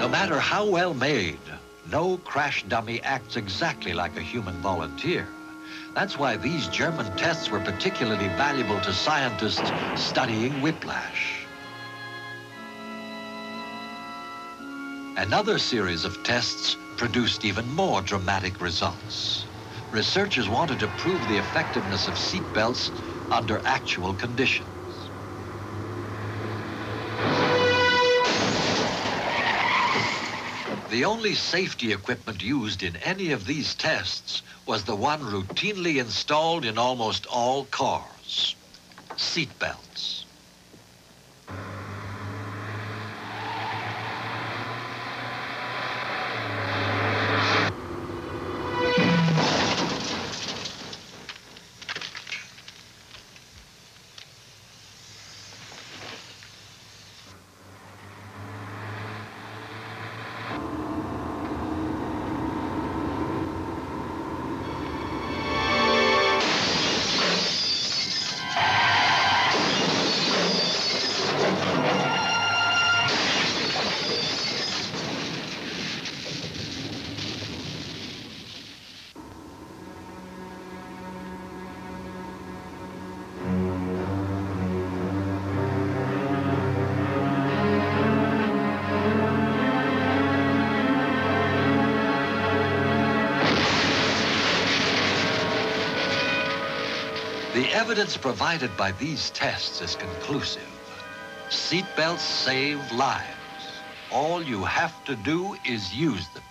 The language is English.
No matter how well made, no crash dummy acts exactly like a human volunteer. That's why these German tests were particularly valuable to scientists studying whiplash. Another series of tests produced even more dramatic results. Researchers wanted to prove the effectiveness of seatbelts under actual conditions. The only safety equipment used in any of these tests was the one routinely installed in almost all cars: seatbelts. The evidence provided by these tests is conclusive. Seatbelts save lives. All you have to do is use them.